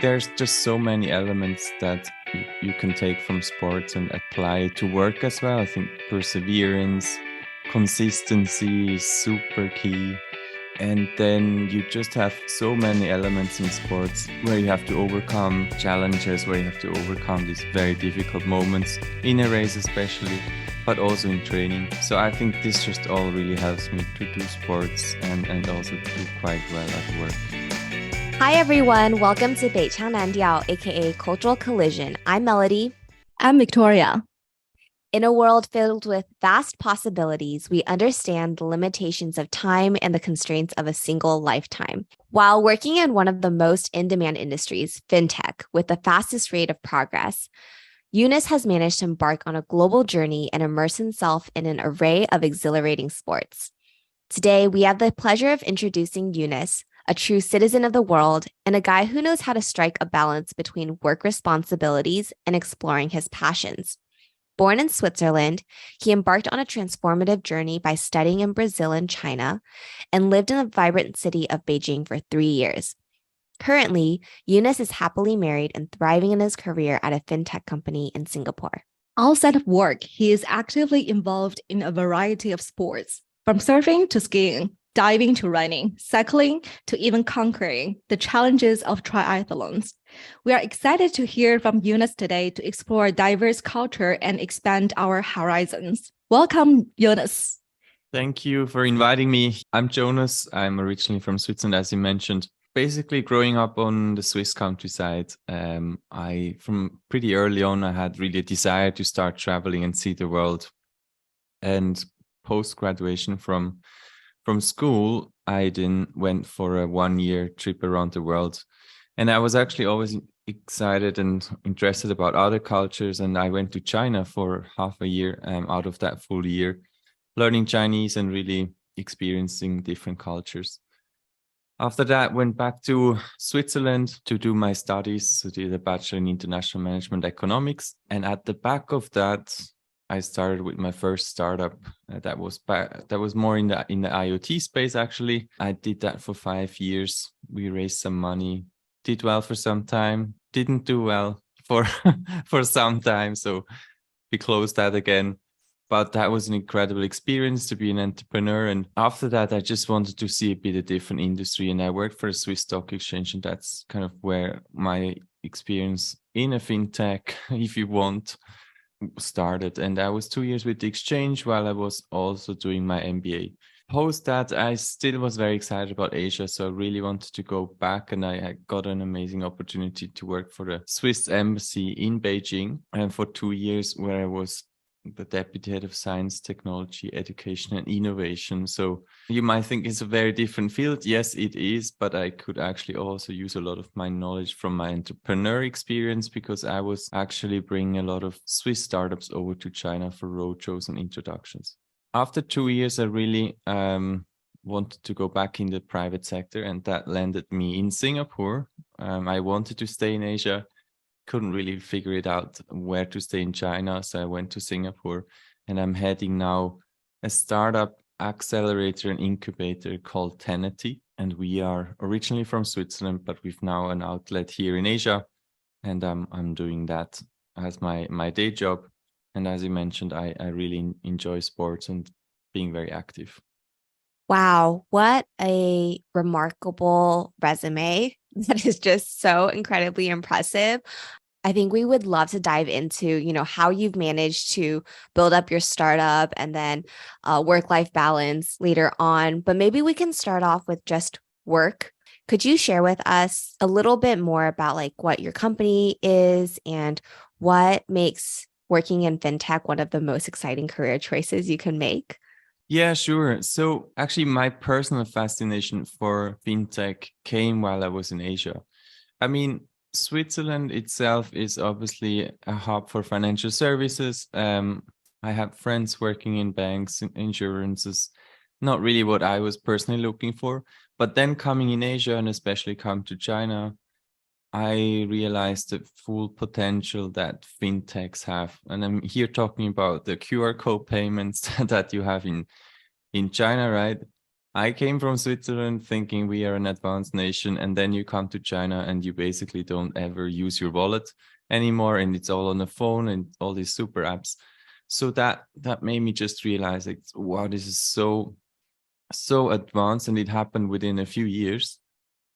There's just so many elements that you can take from sports and apply to work as well. I think perseverance, consistency is super key. And then you just have so many elements in sports where you have to overcome challenges, where you have to overcome these very difficult moments in a race, especially, but also in training. So I think this just all really helps me to do sports and also do quite well at work. Hi, everyone. Welcome to 北腔南调, aka Cultural Collision. I'm Melody. I'm Victoria. In a world filled with vast possibilities, we understand the limitations of time and the constraints of a single lifetime. While working in one of the most in-demand industries, Fintech, with the fastest rate of progress, Jonas has managed to embark on a global journey and immerse himself in an array of exhilarating sports. Today, we have the pleasure of introducing Jonas, a true citizen of the world, and a guy who knows how to strike a balance between work responsibilities and exploring his passions. Born in Switzerland, he embarked on a transformative journey by studying in Brazil and China and lived in the vibrant city of Beijing for 3 years. Currently, Jonas is happily married and thriving in his career at a fintech company in Singapore. Outside of work, he is actively involved in a variety of sports, from surfing to skiing, diving to running, cycling to even conquering the challenges of triathlons. We are excited to hear from Jonas today to explore diverse culture and expand our horizons. Welcome, Jonas. Thank you for inviting me. I'm Jonas. I'm originally from Switzerland, as you mentioned. Basically, growing up on the Swiss countryside, from pretty early on, I had really a desire to start traveling and see the world. And post-graduation from school, I then went for a 1-year trip around the world. And I was actually always excited and interested about other cultures. And I went to China for half a year out of that full year, learning Chinese and really experiencing different cultures. After that, went back to Switzerland to do my studies, to do the Bachelor in International Management Economics. And at the back of that, I started with my first startup. That was more in the IoT space. Actually, I did that for 5 years. We raised some money, did well for some time, didn't do well for for some time. So we closed that again. But that was an incredible experience to be an entrepreneur. And after that, I just wanted to see a bit of different industry. And I worked for the Swiss Stock Exchange, and that's kind of where my experience in a fintech, if you want, started. And I was 2 years with the exchange while I was also doing my MBA. Post that, I still was very excited about Asia, so I really wanted to go back, and I got an amazing opportunity to work for the Swiss embassy in Beijing for 2 years, where I was the deputy head of science, technology, education, and innovation. So you might think it's a very different field. Yes, it is, but I could actually also use a lot of my knowledge from my entrepreneur experience, because I was actually bringing a lot of Swiss startups over to China for roadshows and introductions. After 2 years, I really wanted to go back in the private sector, and that landed me in Singapore. I wanted to stay in Asia, couldn't really figure it out where to stay in China. So I went to Singapore, and I'm heading now a startup accelerator and incubator called Tenety. And we are originally from Switzerland, but we've now an outlet here in Asia. And I'm doing that as my day job. And as you mentioned, I really enjoy sports and being very active. Wow, what a remarkable resume. That is just so incredibly impressive. I think we would love to dive into, how you've managed to build up your startup and then work-life balance later on. But maybe we can start off with just work. Could you share with us a little bit more about what your company is and what makes working in fintech one of the most exciting career choices you can make? Yeah, sure. So actually, my personal fascination for fintech came while I was in Asia. I mean, Switzerland itself is obviously a hub for financial services. I have friends working in banks, insurances, not really what I was personally looking for. But then coming in Asia, and especially come to China, I realized the full potential that fintechs have. And I'm here talking about the QR code payments that you have in China, right? I came from Switzerland thinking we are an advanced nation, and then you come to China and you basically don't ever use your wallet anymore, and it's all on the phone and all these super apps. So that made me just realize, like, wow, this is so advanced, and it happened within a few years.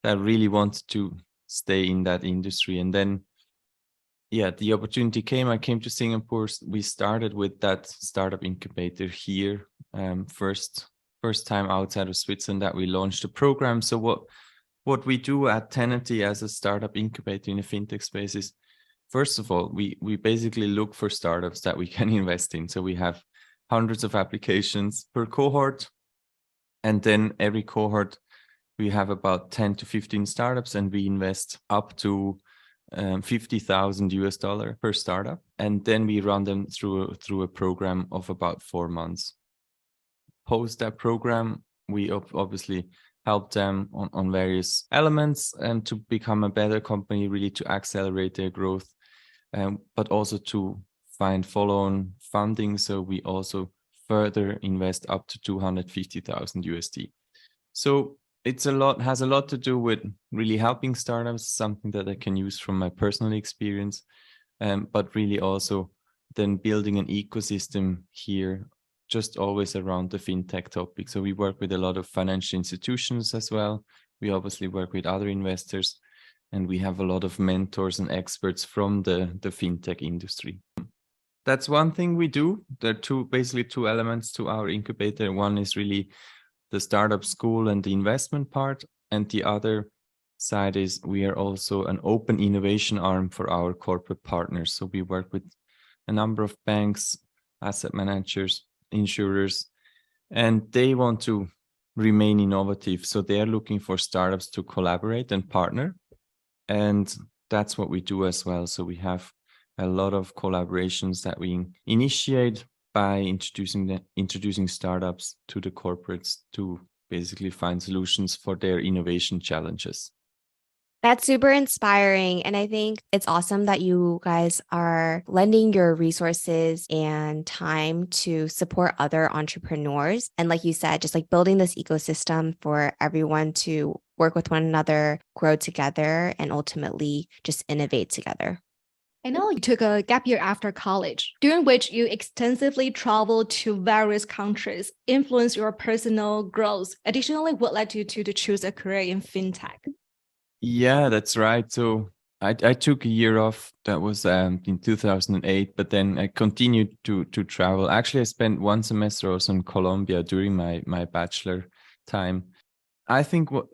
That I really wanted to stay in that industry. And then, yeah, the opportunity came. I came to Singapore. We started with that startup incubator here. First time outside of Switzerland that we launched a program. So what we do at Tenety as a startup incubator in the fintech space is, first of all, we basically look for startups that we can invest in. So we have hundreds of applications per cohort. And then every cohort, we have about 10 to 15 startups, and we invest up to $50,000 per startup. And then we run them through a program of about 4 months. Post that program, we obviously help them on various elements and to become a better company, really to accelerate their growth, but also to find follow-on funding. So we also further invest up to $250,000. So has a lot to do with really helping startups, something that I can use from my personal experience, but really also then building an ecosystem here, just always around the fintech topic. So we work with a lot of financial institutions as well. We obviously work with other investors, and we have a lot of mentors and experts from the fintech industry. That's one thing we do. There are basically two elements to our incubator. One is really the startup school and the investment part. And the other side is we are also an open innovation arm for our corporate partners. So we work with a number of banks, asset managers, insurers, and they want to remain innovative. So they're looking for startups to collaborate and partner. And that's what we do as well. So we have a lot of collaborations that we initiate by introducing startups to the corporates to basically find solutions for their innovation challenges. That's super inspiring. And I think it's awesome that you guys are lending your resources and time to support other entrepreneurs. And like you said, just like building this ecosystem for everyone to work with one another, grow together, and ultimately just innovate together. I know you took a gap year after college, during which you extensively traveled to various countries, influenced your personal growth. Additionally, what led you to choose a career in fintech? Yeah, that's right. So I took a year off. That was in 2008, but then I continued to travel. Actually, I spent one semester also in Colombia during my bachelor time. I think what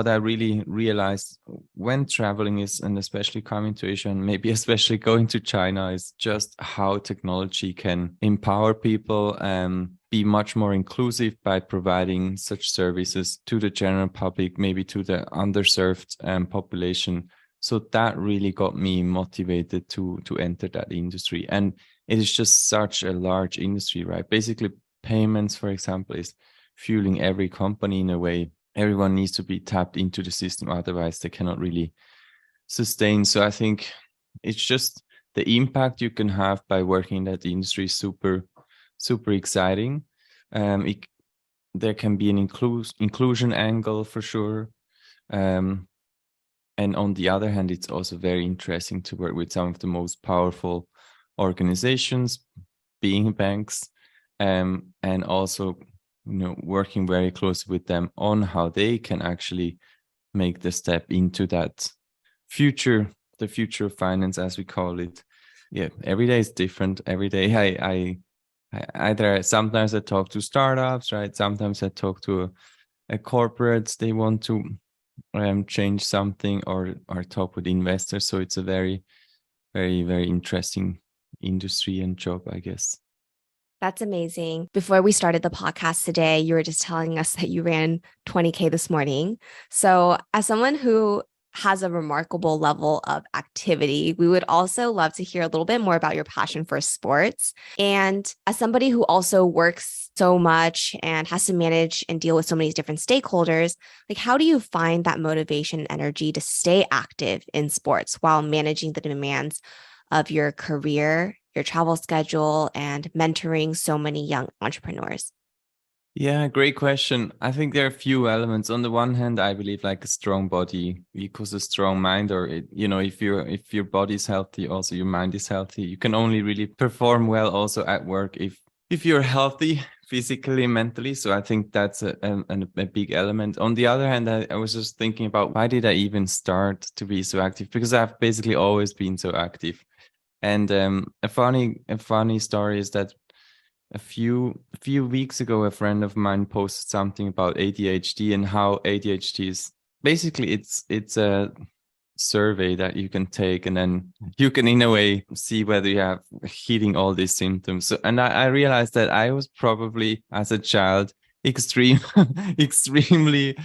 I really realized when traveling is, and especially coming to Asia and maybe especially going to China, is just how technology can empower people and be much more inclusive by providing such services to the general public, maybe to the underserved population. So that really got me motivated to enter that industry. And it is just such a large industry, right? Basically, payments, for example, is fueling every company in a way. Everyone needs to be tapped into the system, otherwise they cannot really sustain. So I think it's just the impact you can have by working in that industry is super exciting. There can be an inclusion angle for sure. And on the other hand, it's also very interesting to work with some of the most powerful organizations, being banks, and also working very closely with them on how they can actually make the step into that the future of finance, as we call it. Yeah, every day is different. Every day I either sometimes I talk to startups, right? Sometimes I talk to a corporates. They want to change something or talk with investors. So it's a very, very, very interesting industry and job, I guess. That's amazing. Before we started the podcast today, you were just telling us that you ran 20K this morning. So as someone who has a remarkable level of activity, we would also love to hear a little bit more about your passion for sports. And as somebody who also works so much and has to manage and deal with so many different stakeholders, like how do you find that motivation and energy to stay active in sports while managing the demands of your career, your travel schedule, and mentoring so many young entrepreneurs? Yeah, great question. I think there are a few elements. On the one hand, I believe like a strong body equals a strong mind, or if your body is healthy, also your mind is healthy. You can only really perform well also at work if you're healthy physically, mentally. So I think that's a big element. On the other hand, I was just thinking about why did I even start to be so active? Because I've basically always been so active. And a funny story is that a few weeks ago, a friend of mine posted something about ADHD and how ADHD is basically it's a survey that you can take, and then you can in a way see whether you have hitting all these symptoms. So, and I realized that I was probably as a child extreme extremely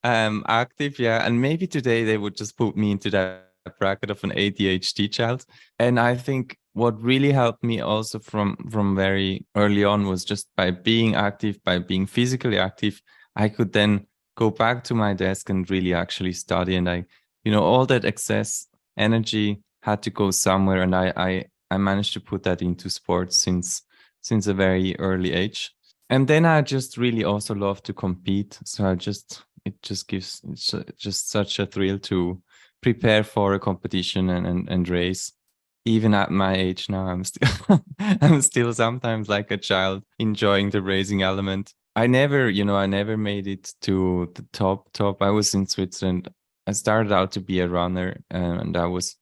active, yeah. And maybe today they would just put me into that bracket of an ADHD child. And I think what really helped me also from very early on was just by being active, by being physically active, I could then go back to my desk and really actually study. And all that excess energy had to go somewhere. And I managed to put that into sports since a very early age. And then I just really also love to compete. So it's just such a thrill to prepare for a competition and race. Even at my age now, I'm still I'm still sometimes like a child enjoying the racing element. I never made it to the top. I was in Switzerland. I started out to be a runner, and I was,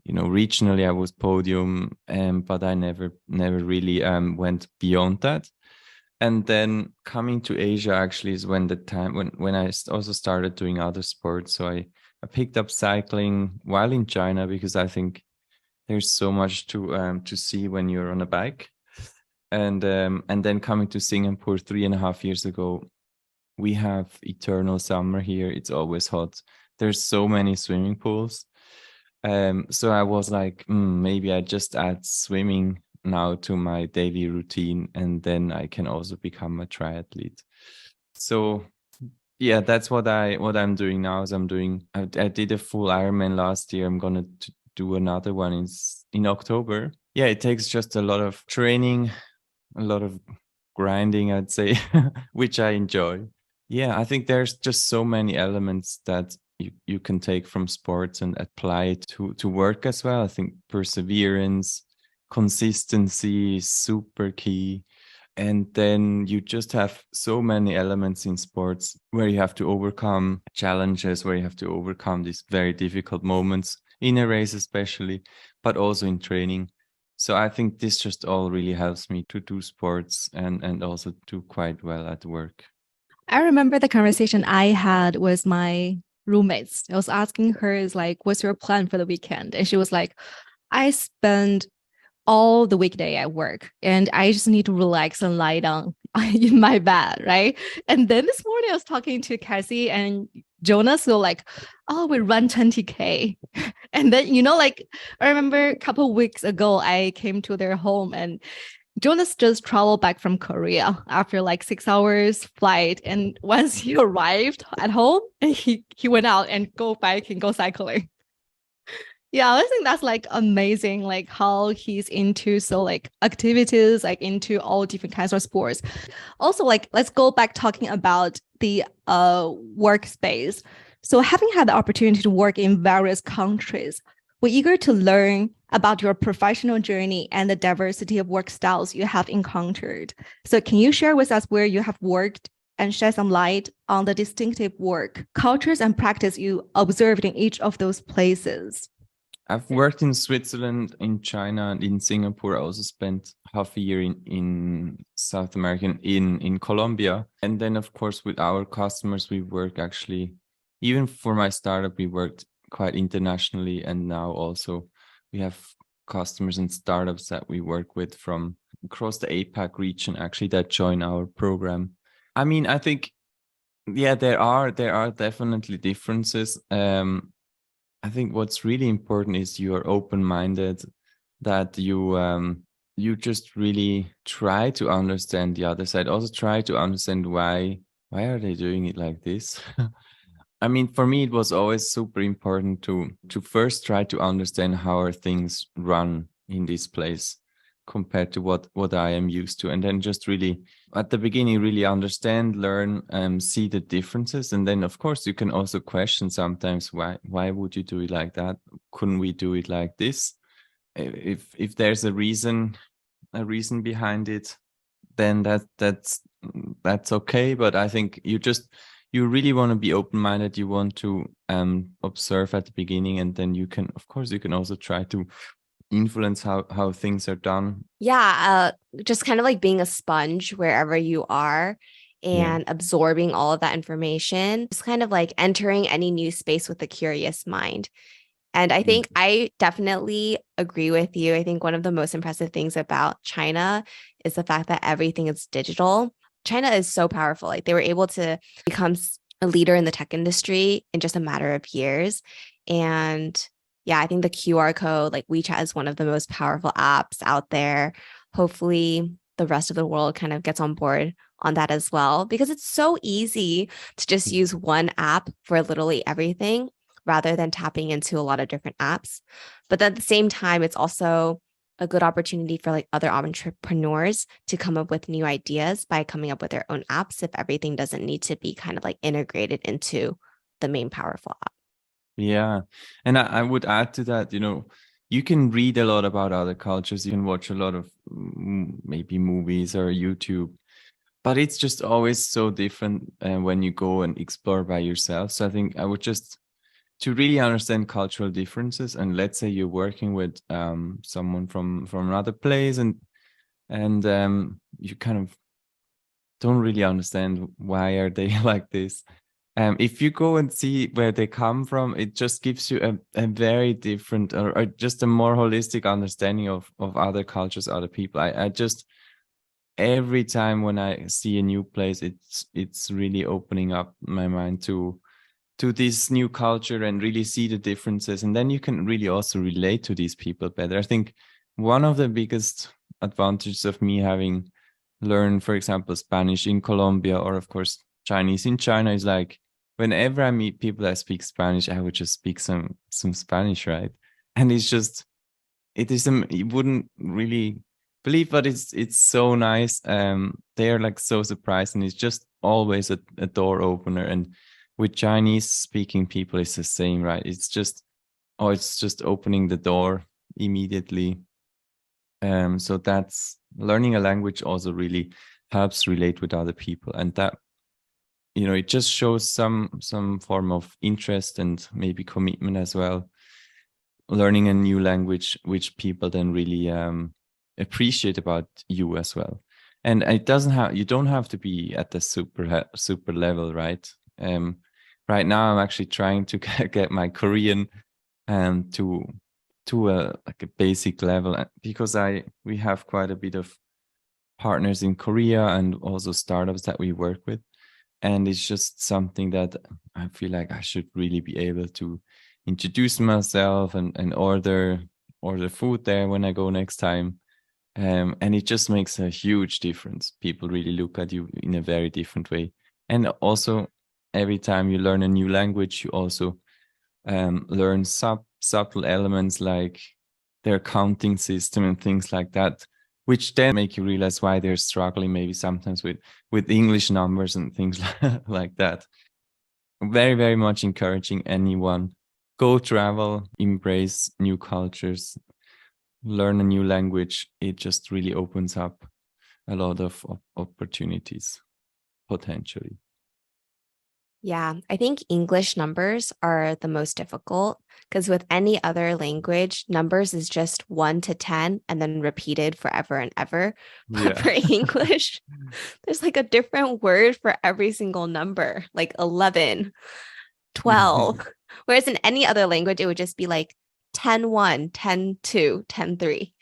regionally I was podium, but I never really went beyond that. And then coming to Asia actually is when the time when I also started doing other sports. So I picked up cycling while in China because I think there's so much to see when you're on a bike. And then coming to Singapore 3.5 years ago, we have eternal summer here. It's always hot. There's so many swimming pools. So I was like, maybe I just add swimming now to my daily routine, and then I can also become a triathlete. So yeah, that's what I'm doing now. Is I did a full Ironman last year. I'm gonna do another one in October. Yeah, it takes just a lot of training, a lot of grinding, I'd say, which I enjoy. Yeah, I think there's just so many elements that you can take from sports and apply it to work as well. I think perseverance, consistency is super key. And then you just have so many elements in sports where you have to overcome challenges, where you have to overcome these very difficult moments in a race, especially, but also in training. So I think this just all really helps me to do sports and also do quite well at work. I remember the conversation I had with my roommates. I was asking her, is like, what's your plan for the weekend? And she was like, I spend all the weekday at work and I just need to relax and lie down in my bed, right? And then this morning I was talking to Cassie and Jonas, who were like, oh, we run 20K. And then, like I remember a couple of weeks ago, I came to their home and Jonas just traveled back from Korea after like 6 hours flight. And once he arrived at home, he went out and go biking, go cycling. Yeah, I think that's like amazing, like how he's into like activities, like into all different kinds of sports. Also, like let's go back talking about the workspace. So having had the opportunity to work in various countries, we're eager to learn about your professional journey and the diversity of work styles you have encountered. So can you share with us where you have worked and shed some light on the distinctive work, cultures, and practice you observed in each of those places? I've worked in Switzerland, in China, and in Singapore. I also spent half a year in South America, in Colombia. And then, of course, with our customers, we work actually, even for my startup, we worked quite internationally. And now also we have customers and startups that we work with from across the APAC region, actually, that join our program. I mean, I think, yeah, there are definitely differences. I think what's really important is you are open-minded, that you just really try to understand the other side. Also try to understand why are they doing it like this? I mean, for me, it was always super important to first try to understand how are things run in this place. compared to what I am used to. And then just really at the beginning, really understand, learn, see the differences. And then of course you can also question sometimes, why would you do it like that? Couldn't we do it like this? If there's a reason behind it, then that's okay. But I think you really want to be open-minded. You want to observe at the beginning, and then you can also try to influence how things are done. Yeah, just kind of like being a sponge wherever you are and absorbing all of that information. Just kind of like entering any new space with a curious mind. And I think I definitely agree with you. I think one of the most impressive things about China is the fact that everything is digital. China is so powerful. Like they were able to become a leader in the tech industry in just a matter of years. And yeah, I think the QR code, like WeChat, is one of the most powerful apps out there. Hopefully, the rest of the world kind of gets on board on that as well, because it's so easy to just use one app for literally everything, rather than tapping into a lot of different apps. But at the same time, it's also a good opportunity for like other entrepreneurs to come up with new ideas by coming up with their own apps if everything doesn't need to be kind of like integrated into the main powerful app. Yeah. And I would add to that, you can read a lot about other cultures. You can watch a lot of maybe movies or YouTube, but it's just always so different when you go and explore by yourself. So I think I would just, to really understand cultural differences, and let's say you're working with someone from another place, and you kind of don't really understand why are they like this. If you go and see where they come from, it just gives you a very different or just a more holistic understanding of other cultures, other people. I just, every time when I see a new place, it's really opening up my mind to this new culture and really see the differences. And then you can really also relate to these people better. I think one of the biggest advantages of me having learned, for example, Spanish in Colombia, or of course Chinese in China, is like whenever I meet people that speak Spanish, I would just speak some Spanish, right? And it's just, you wouldn't really believe, but it's so nice. They're like so surprised, and it's just always a door opener. And with Chinese speaking people, it's the same, right? It's just opening the door immediately. So that's, learning a language also really helps relate with other people, and that, it just shows some form of interest and maybe commitment as well. Learning a new language, which people then really appreciate about you as well. And you don't have to be at the super level, right? Right now I'm actually trying to get my Korean to a basic level, because we have quite a bit of partners in Korea and also startups that we work with. And it's just something that I feel like I should really be able to introduce myself and order food there when I go next time. And it just makes a huge difference. People really look at you in a very different way. And also, every time you learn a new language, you also learn subtle elements like their counting system and things like that, which then make you realize why they're struggling maybe sometimes with English numbers and things like that. Very, very much encouraging anyone. Go travel, embrace new cultures, learn a new language. It just really opens up a lot of opportunities, potentially. Yeah, I think English numbers are the most difficult, because with any other language, numbers is just 1 to 10 and then repeated forever and ever. But for English, there's like a different word for every single number, like 11, 12. Whereas in any other language, it would just be like 10, 1, 10, 2, 10, 3.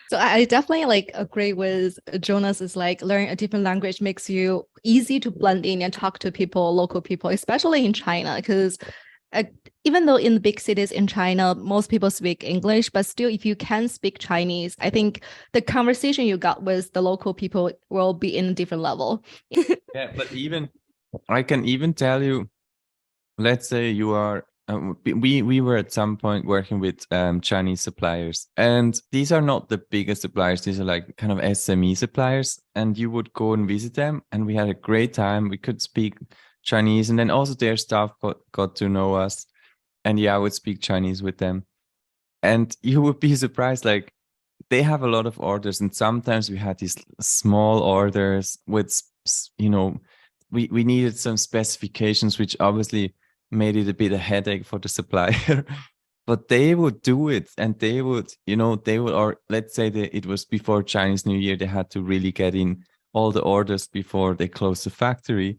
So I definitely agree with Jonas. Is like learning a different language makes you easy to blend in and talk to people, local people, especially in China. Because even though in the big cities in China, most people speak English, but still, if you can speak Chinese, I think the conversation you got with the local people will be in a different level. Yeah, but I can even tell you, let's say you are we were at some point working with Chinese suppliers, and these are not the biggest suppliers. These are like kind of SME suppliers, and you would go and visit them, and we had a great time. We could speak Chinese, and then also their staff got to know us, and I would speak Chinese with them, and you would be surprised, like they have a lot of orders, and sometimes we had these small orders with, we needed some specifications, which obviously made it a bit a headache for the supplier. But they would do it, and they would, or let's say that it was before Chinese New Year, they had to really get in all the orders before they closed the factory.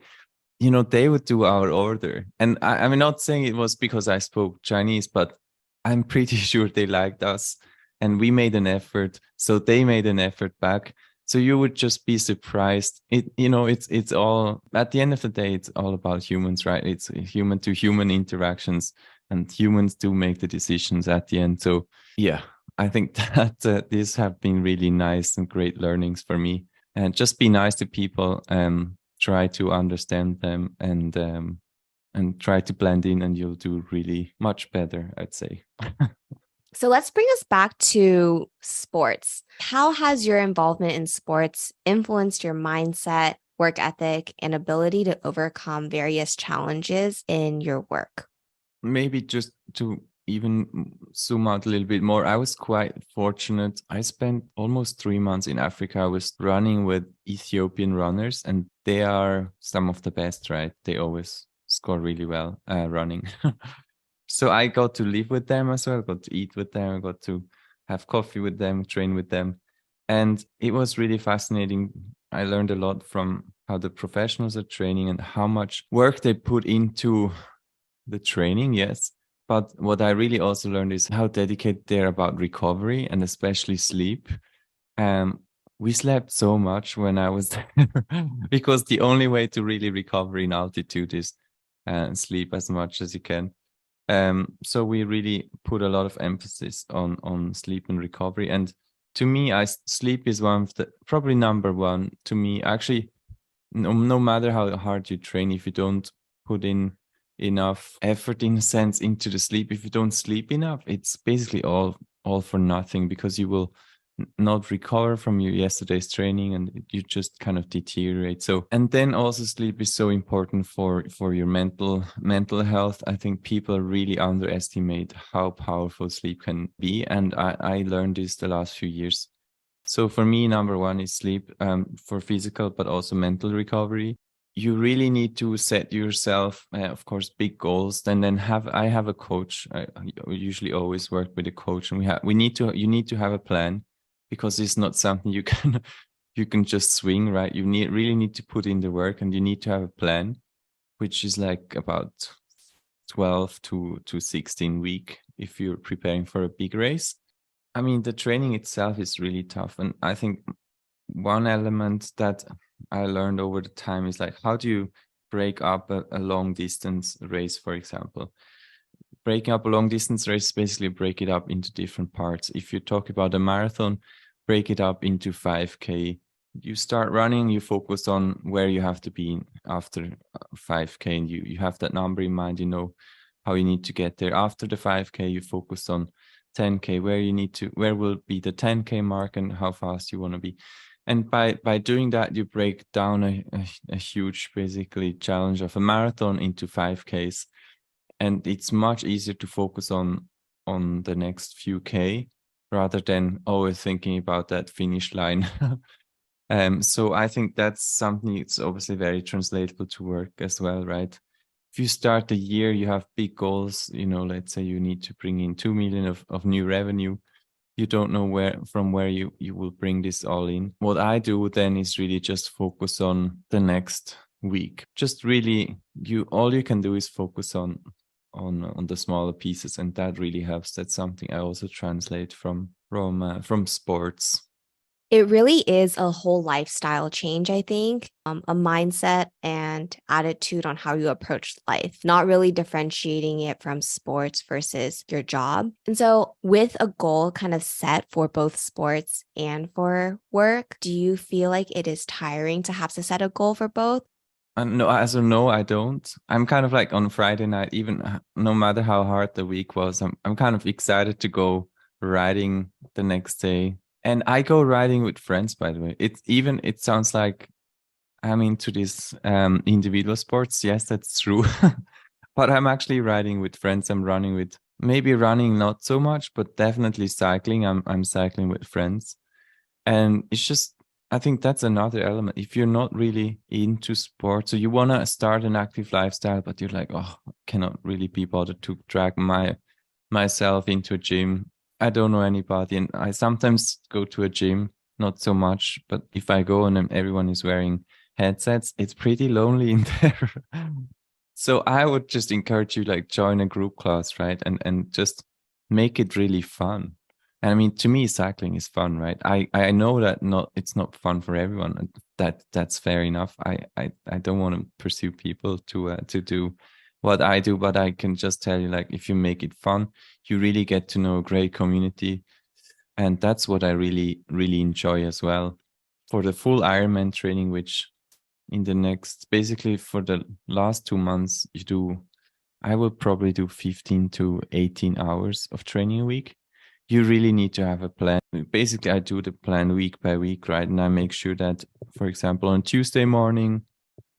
They would do our order. And I'm not saying it was because I spoke Chinese, but I'm pretty sure they liked us, and we made an effort. So they made an effort back. So you would just be surprised. It's all, at the end of the day, it's all about humans, right? It's human to human interactions, and humans do make the decisions at the end. So yeah, I think that these have been really nice and great learnings for me. And just be nice to people, try to understand them, and try to blend in, and you'll do really much better, I'd say. So let's bring us back to sports. How has your involvement in sports influenced your mindset, work ethic, and ability to overcome various challenges in your work? Maybe just to even zoom out a little bit more, I was quite fortunate. I spent almost 3 months in Africa. I was running with Ethiopian runners, and they are some of the best, right? They always score really well running. So I got to live with them as well. I got to eat with them. I got to have coffee with them, train with them. And it was really fascinating. I learned a lot from how the professionals are training and how much work they put into the training, yes. But what I really also learned is how dedicated they're about recovery, and especially sleep. We slept so much when I was there because the only way to really recover in altitude is sleep as much as you can. So we really put a lot of emphasis on sleep and recovery. And to me, sleep is one of the, probably number one to me. Actually, no matter how hard you train, if you don't put in enough effort, in a sense, into the sleep, if you don't sleep enough, it's basically all for nothing, because you will not recover from your yesterday's training, and you just kind of deteriorate. So, and then also sleep is so important for your mental health. I think people really underestimate how powerful sleep can be, and I learned this the last few years. So for me, number one is sleep, for physical but also mental recovery. You really need to set yourself, of course, big goals. And then I have a coach. I usually always work with a coach, and you need to have a plan, because it's not something you can just swing, right? You really need to put in the work, and you need to have a plan, which is like about 12 to 16 week if you're preparing for a big race. I mean, the training itself is really tough. And I think one element that I learned over the time is like, how do you break up a long distance race, for example? Breaking up a long distance race, basically break it up into different parts. If you talk about a marathon, break it up into 5K. You start running, you focus on where you have to be after 5K, and you have that number in mind, you know how you need to get there. After the 5K, you focus on 10K, where will be the 10K mark, and how fast you want to be. And by doing that, you break down a huge, basically, challenge of a marathon into 5Ks. And it's much easier to focus on the next few K rather than always thinking about that finish line. So I think that's something it's obviously very translatable to work as well, right? If you start the year, you have big goals, let's say you need to bring in 2 million of new revenue. You don't know where you will bring this all in. What I do then is really just focus on the next week. Just really, all you can do is focus on the smaller pieces, and that really helps. That's something I also translate from sports. It really is a whole lifestyle change, I think, a mindset and attitude on how you approach life, not really differentiating it from sports versus your job. And so with a goal kind of set for both sports and for work, do you feel like it is tiring to have to set a goal for both? No, no, I don't. I'm kind of like on Friday night, even no matter how hard the week was, I'm kind of excited to go riding the next day. And I go riding with friends, by the way. It sounds like I'm into this individual sports. Yes, that's true. But I'm actually riding with friends. I'm running with, maybe running not so much, but definitely cycling. I'm cycling with friends. And it's just, I think that's another element. If you're not really into sports, so you want to start an active lifestyle, but you're like, oh, I cannot really be bothered to drag myself into a gym. I don't know anybody. And I sometimes go to a gym, not so much, but if I go and everyone is wearing headsets, it's pretty lonely in there. So I would just encourage you, like, join a group class, right? And just make it really fun. And I mean, to me, cycling is fun, right? I know that it's not fun for everyone, and that's fair enough. I don't want to pursue people to do what I do, but I can just tell you, like, if you make it fun, you really get to know a great community, and that's what I really enjoy as well. For the full Ironman training, which in the next, basically for the last 2 months, I will probably do 15 to 18 hours of training a week. You really need to have a plan. Basically, I do the plan week by week, right? And I make sure that, for example, on Tuesday morning,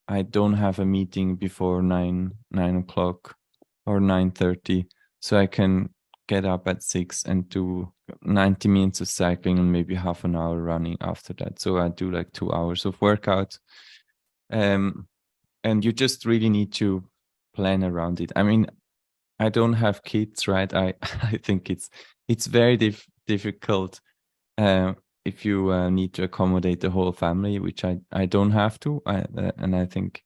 I don't have a meeting before 9 o'clock or 9:30. So I can get up at 6 and do 90 minutes of cycling and maybe half an hour running after that. So I do like 2 hours of workout. And you just really need to plan around it. I mean, I don't have kids, right? I think it's very difficult if you need to accommodate the whole family, which I don't have to. And I think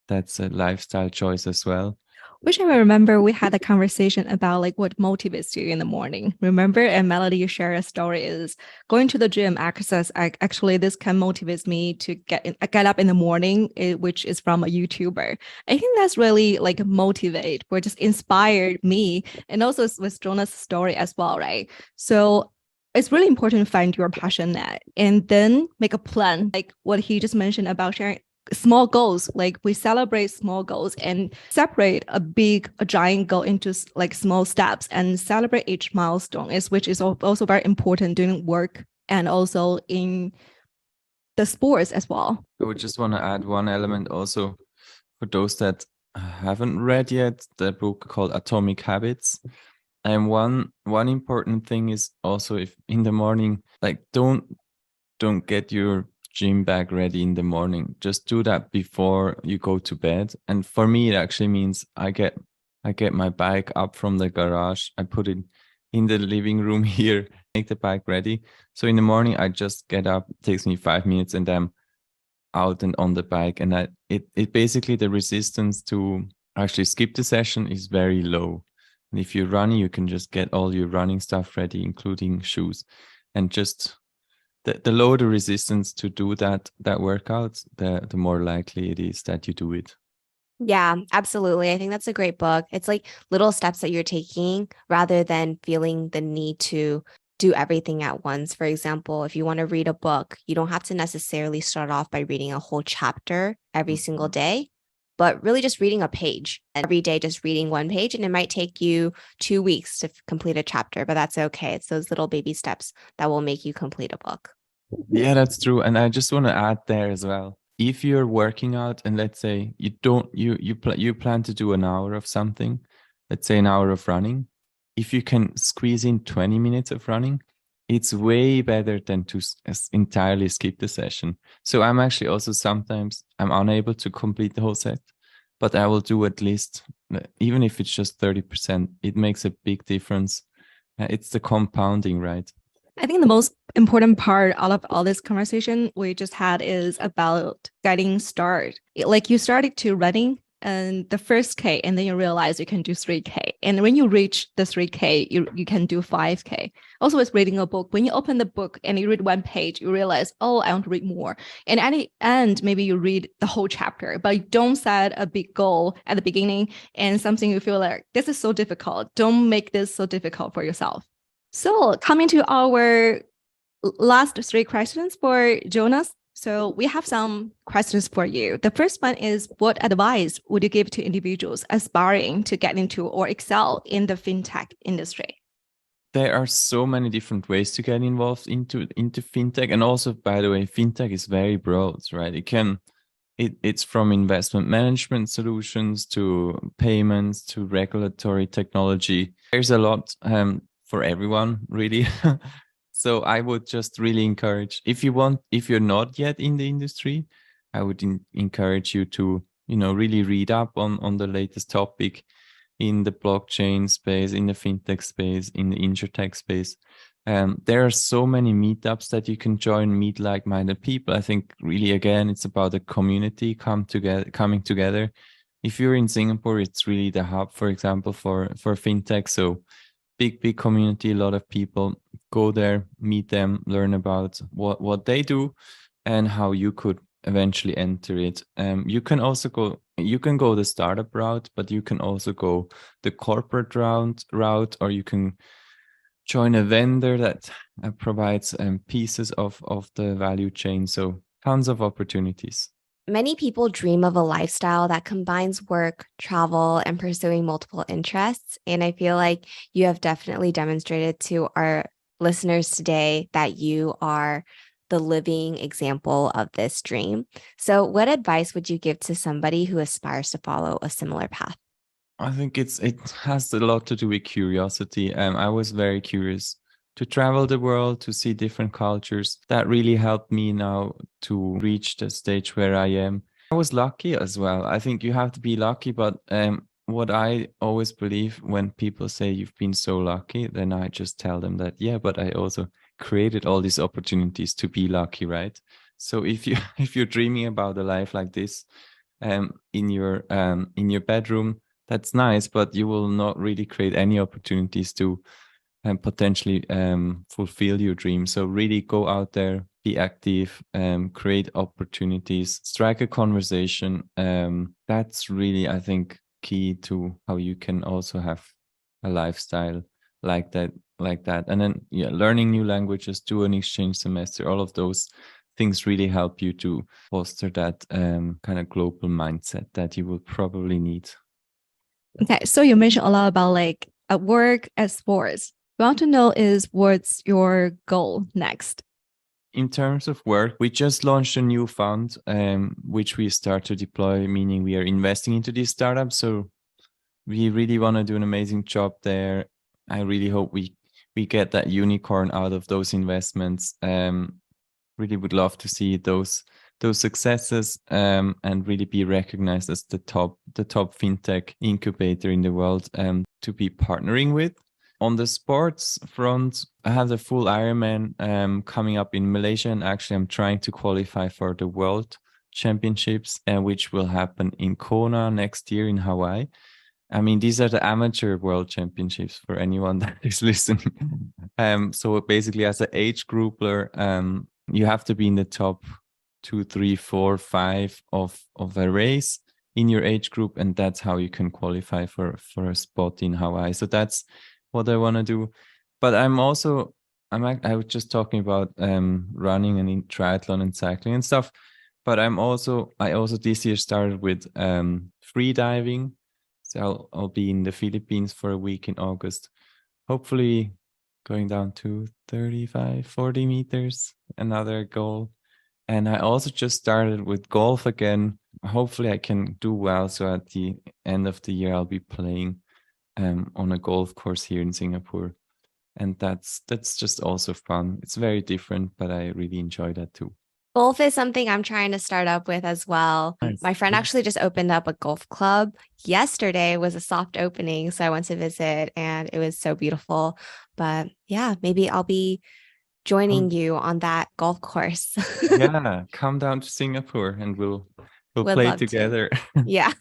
that's a lifestyle choice as well. Which I remember we had a conversation about like what motivates you in the morning. Remember, and Melody, you share a story is going to the gym, exercise. Actually, this can motivate me to get up in the morning, which is from a YouTuber. I think that's really like motivate or just inspired me, and also with Jonas' story as well, right? So it's really important to find your passion at, and then make a plan, like what he just mentioned about sharing small goals. Like we celebrate small goals and separate a giant goal into like small steps and celebrate each milestone, which is also very important during work and also in the sports as well. I would just want to add one element also for those that haven't read yet, the book called Atomic Habits. And one important thing is also, if in the morning, like don't get your gym bag ready in the morning. Just do that before you go to bed. And for me, it actually means I get my bike up from the garage. I put it in the living room here, make the bike ready. So in the morning, I just get up. It takes me 5 minutes, and I'm out and on the bike. And it basically, the resistance to actually skip the session is very low. And if you're running, you can just get all your running stuff ready, including shoes, and just the lower the resistance to do that workout, the more likely it is that you do it. Yeah, absolutely. I think that's a great book. It's like little steps that you're taking rather than feeling the need to do everything at once. For example, if you want to read a book, you don't have to necessarily start off by reading a whole chapter every single day, but really just reading a page. And every day, just reading one page, and it might take you 2 weeks to complete a chapter, but that's okay. It's those little baby steps that will make you complete a book. Yeah, that's true. And I just want to add there as well. If you're working out and let's say you plan to do an hour of something, let's say an hour of running, if you can squeeze in 20 minutes of running, it's way better than to entirely skip the session. So I'm actually also sometimes I'm unable to complete the whole set, but I will do at least, even if it's just 30%, it makes a big difference. It's the compounding, right? I think the most important part out of all this conversation we just had is about getting started. Like you started to running and the first K, and then you realize you can do 3K. And when you reach the 3K, you can do 5K. Also, with reading a book, when you open the book and you read one page, you realize, oh, I want to read more. And at the end, maybe you read the whole chapter, but you don't set a big goal at the beginning and something you feel like, this is so difficult. Don't make this so difficult for yourself. So coming to our last 3 questions for Jonas. So we have some questions for you. The first one is, what advice would you give to individuals aspiring to get into or excel in the fintech industry? There are so many different ways to get involved into fintech. And also, by the way, fintech is very broad, right? It's from investment management solutions to payments to regulatory technology. There's a lot for everyone, really. So I would just really encourage, if you're not yet in the industry, I would encourage you to, really read up on the latest topic in the blockchain space, in the fintech space, in the insurtech space. There are so many meetups that you can join, meet like-minded people. I think really, again, it's about a community coming together. If you're in Singapore, it's really the hub, for example, for fintech. So big community, a lot of people. Go there, meet them, learn about what they do and how you could eventually enter it. You can go the startup route, but you can also go the corporate route, or you can join a vendor that provides pieces of the value chain. So tons of opportunities. Many people dream of a lifestyle that combines work, travel, and pursuing multiple interests. And I feel like you have definitely demonstrated to our listeners today that you are the living example of this dream. So what advice would you give to somebody who aspires to follow a similar path? I think it has a lot to do with curiosity. I was very curious to travel the world, to see different cultures. That really helped me now to reach the stage where I am. I was lucky as well. I think you have to be lucky, but what I always believe when people say you've been so lucky, then I just tell them that, yeah, but I also created all these opportunities to be lucky, right? So if you're dreaming about a life like this in your bedroom, that's nice, but you will not really create any opportunities to potentially fulfill your dream. So really go out there, be active, create opportunities, strike a conversation. That's really, I think, key to how you can also have a lifestyle like that. And then, learning new languages, do an exchange semester, all of those things really help you to foster that kind of global mindset that you will probably need. Okay, so you mentioned a lot about at work, at sports. We want to know what's your goal next? In terms of work, we just launched a new fund, which we start to deploy, meaning we are investing into these startups. So we really want to do an amazing job there. I really hope we get that unicorn out of those investments. Really would love to see those successes and really be recognized as the top fintech incubator in the world to be partnering with. On the sports front, I have the full Ironman coming up in Malaysia, and actually I'm trying to qualify for the World Championships, which will happen in Kona next year in Hawaii. I mean, these are the amateur World Championships for anyone that is listening. So basically, as an age grouper, you have to be in the top 2, 3, 4, 5 of a race in your age group, and that's how you can qualify for a spot in Hawaii. So that's what I want to do. But I was just talking about running and in triathlon and cycling and stuff. But I also this year started with free diving. So I'll be in the Philippines for a week in August, hopefully going down to 35, 40 meters, another goal. And I also just started with golf again. Hopefully I can do well. So at the end of the year, I'll be playing on a golf course here in Singapore. And that's just also fun. It's very different, but I really enjoy that too. Golf is something I'm trying to start up with as well. Nice. My friend actually just opened up a golf club. Yesterday was a soft opening, so I went to visit and it was so beautiful. But yeah, maybe I'll be joining you on that golf course. Yeah, come down to Singapore and we'll play together. Yeah.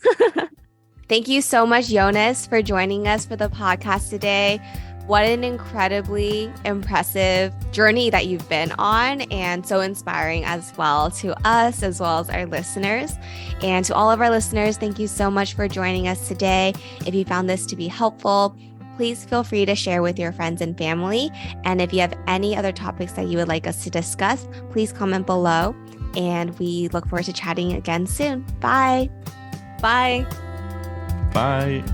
Thank you so much, Jonas, for joining us for the podcast today. What an incredibly impressive journey that you've been on, and so inspiring as well to us as well as our listeners. And to all of our listeners, thank you so much for joining us today. If you found this to be helpful, please feel free to share with your friends and family. And if you have any other topics that you would like us to discuss, please comment below. And we look forward to chatting again soon. Bye. Bye. Bye.